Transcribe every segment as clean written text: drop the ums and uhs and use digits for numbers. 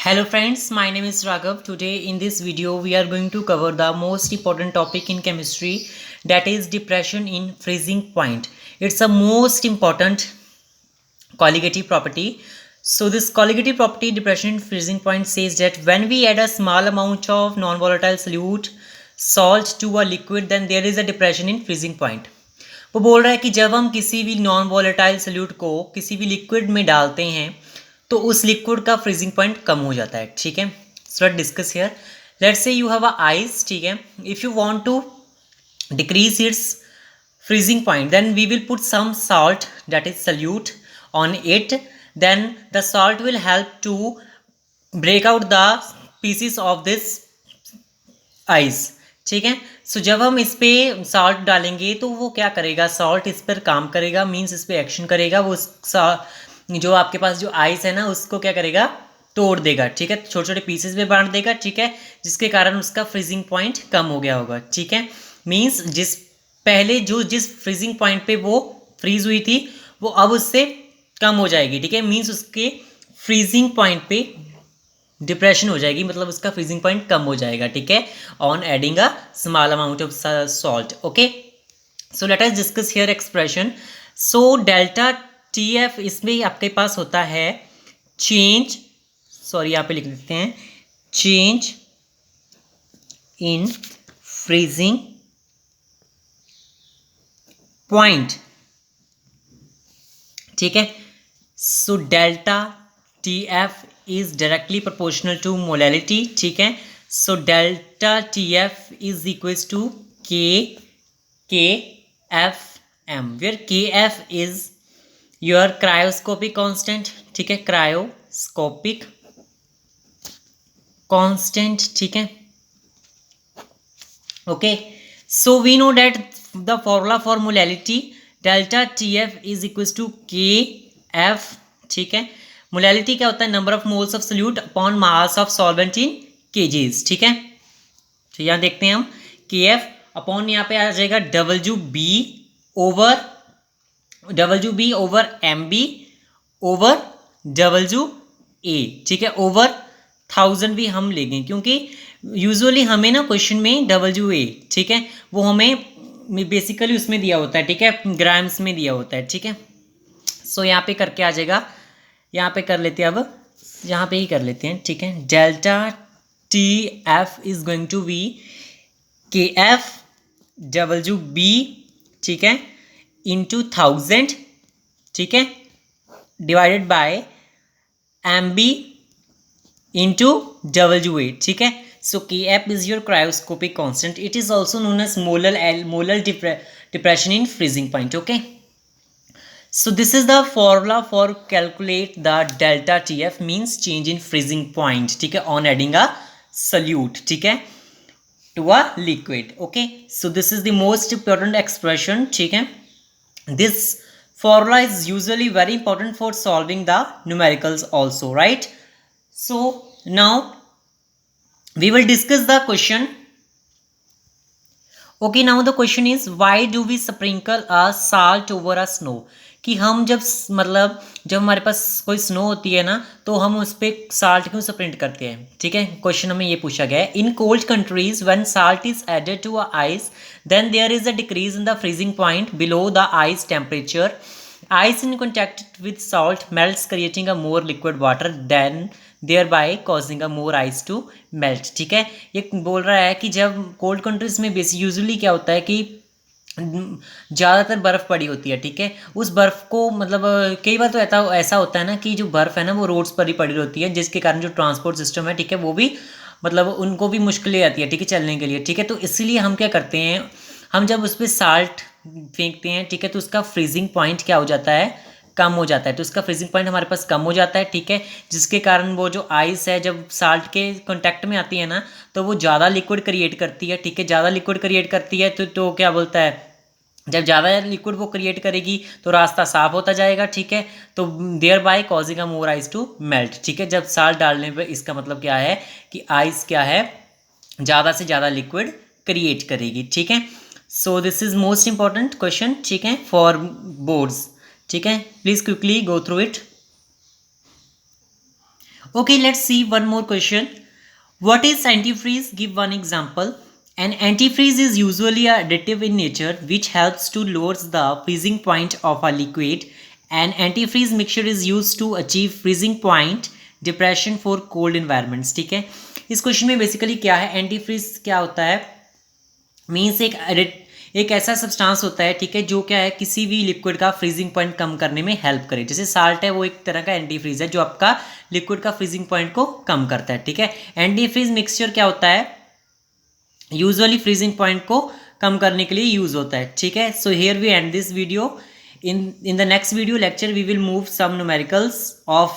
Hello friends, my name is Raghav. Today in this video we are going to cover the most important topic in chemistry, that is depression in freezing point. It's a most important colligative property. So this colligative property depression in freezing point says that when we add a small amount of non-volatile solute salt to a liquid, then there is a depression in freezing point. वो बोल रहा है कि जब हम किसी भी non volatile solute को किसी भी लिक्विड में डालते हैं तो उस लिक्विड का फ्रीजिंग पॉइंट कम हो जाता है. ठीक है, so let's discuss here. Let's say you have a ice. ठीक है, if you want to decrease its freezing point, then we will put some salt, that is solute, on it. Then the salt will help to break out the pieces of this ice. ठीक है, सो जब हम इस पे salt डालेंगे तो वो क्या करेगा, सॉल्ट इस पर काम करेगा, मीन्स इस पे एक्शन करेगा. वो जो आपके पास जो आइस है ना उसको क्या करेगा, तोड़ देगा. ठीक है, छोटे छोटे पीसेस में बांट देगा. ठीक है, जिसके कारण उसका फ्रीजिंग पॉइंट कम हो गया होगा. ठीक है, मीन्स जिस फ्रीजिंग पॉइंट पे वो फ्रीज हुई थी वो अब उससे कम हो जाएगी. ठीक है, मीन्स उसके फ्रीजिंग पॉइंट पे डिप्रेशन हो जाएगी, मतलब उसका फ्रीजिंग पॉइंट कम हो जाएगा. ठीक है, on adding a small amount of salt. Okay, so let us discuss here expression. So delta T F, इसमें आपके पास होता है चेंज, सॉरी यहाँ पे लिख देते हैं, चेंज इन फ्रीजिंग पॉइंट. ठीक है, so delta T F is directly proportional to molality. ठीक है, so delta T F is equals to K F M, where K F is your cryoscopic constant. ठीक है, क्रायोस्कोपिक कांस्टेंट. ठीक है, okay, so we know that the formula for molality delta T F is equals to K F. ठीक है, molality क्या होता है, number of moles of solute upon mass of solvent in KGs. ठीक है, तो यहाँ देखते हैं हम के एफ अपॉन, यहाँ पे आ जाएगा W B over M B over W A. ठीक है, ओवर 1000 भी हम लेंगे क्योंकि यूजुअली हमें ना क्वेश्चन में डब्ल्यू ए, ठीक है, वो हमें बेसिकली उसमें दिया होता है. ठीक है, ग्राम्स में दिया होता है. ठीक है, सो यहाँ पे करके आ जाएगा, यहाँ पे कर लेते हैं, अब यहाँ पे ही कर लेते हैं. ठीक है, delta T F is going to be K F W B. ठीक है, इंटू 1000. ठीक है, divided by M B into W A. ठीक है, so K F is your cryoscopic constant. It is also known as molar depression in freezing point. Okay, so this is the formula for calculate the delta TF, means change in freezing point. ठीक है, on adding a solute. ठीक है, to a liquid. Okay, so this is the most important expression. ठीक है, this formula is usually very important for solving the numericals also, right? So now we will discuss the question. Okay, now the question is why do we sprinkle a salt over a snow? कि हम जब हमारे पास कोई snow होती है ना तो हम उस पर साल्ट क्यों स्प्रिंट करते हैं. ठीक है, क्वेश्चन हमें ये पूछा गया है. In cold countries when salt is added to a ice then there is a decrease in the freezing point below the ice temperature. Ice in contact with salt melts creating a more liquid water then thereby causing a more ice to melt. ठीक है, ये बोल रहा है कि जब cold countries में basic usually क्या होता है कि ज़्यादातर बर्फ़ पड़ी होती है. ठीक है, उस बर्फ़ को कई बार तो ऐसा होता है ना कि जो बर्फ़ है ना वो रोड्स पर ही पड़ी होती है, जिसके कारण जो ट्रांसपोर्ट सिस्टम है, ठीक है, वो भी उनको भी मुश्किलें आती है. ठीक है, चलने के लिए. ठीक है, तो इसीलिए हम क्या करते हैं, हम जब उस पर साल्ट फेंकते हैं, ठीक है, तो उसका फ्रीजिंग पॉइंट क्या हो जाता है, कम हो जाता है. तो उसका फ्रीजिंग पॉइंट हमारे पास कम हो जाता है. ठीक है, जिसके कारण वो जो आइस है जब साल्ट के कांटेक्ट में आती है ना तो वो ज़्यादा लिक्विड क्रिएट करती है. ठीक है, ज़्यादा लिक्विड क्रिएट करती है तो क्या बोलता है, जब ज़्यादा लिक्विड वो क्रिएट करेगी तो रास्ता साफ होता जाएगा. ठीक है, तो thereby causing a more ice to melt. ठीक है, जब साल्ट डालने पे इसका मतलब क्या है कि आइस क्या है, ज़्यादा से ज़्यादा लिक्विड क्रिएट करेगी. ठीक है, so this is most important question. ठीक है, फॉर बोर्ड्स. ठीक है, please quickly go through it. Okay, let's see one more question. What is antifreeze? Give one example. An antifreeze is usually a additive in nature which helps to lower the freezing point of a liquid. An antifreeze mixture is used to achieve freezing point depression for cold environments. ठीक है, इस question में basically क्या है, antifreeze क्या होता है, means एक ऐसा सब्सटेंस होता है, ठीक है, जो क्या है किसी भी लिक्विड का फ्रीजिंग पॉइंट कम करने में हेल्प करे। जैसे साल्ट है, वो एक तरह का एंटीफ्रीज है जो आपका लिक्विड का फ्रीजिंग पॉइंट को कम करता है। ठीक है, एंटीफ्रीज मिक्सचर क्या होता है, यूजुअली फ्रीजिंग पॉइंट को कम करने के लिए यूज होता है। ठीक है, so here we end this video. in the next video lecture we will move some numericals of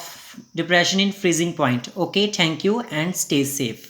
depression in freezing point. Okay, thank you and stay safe.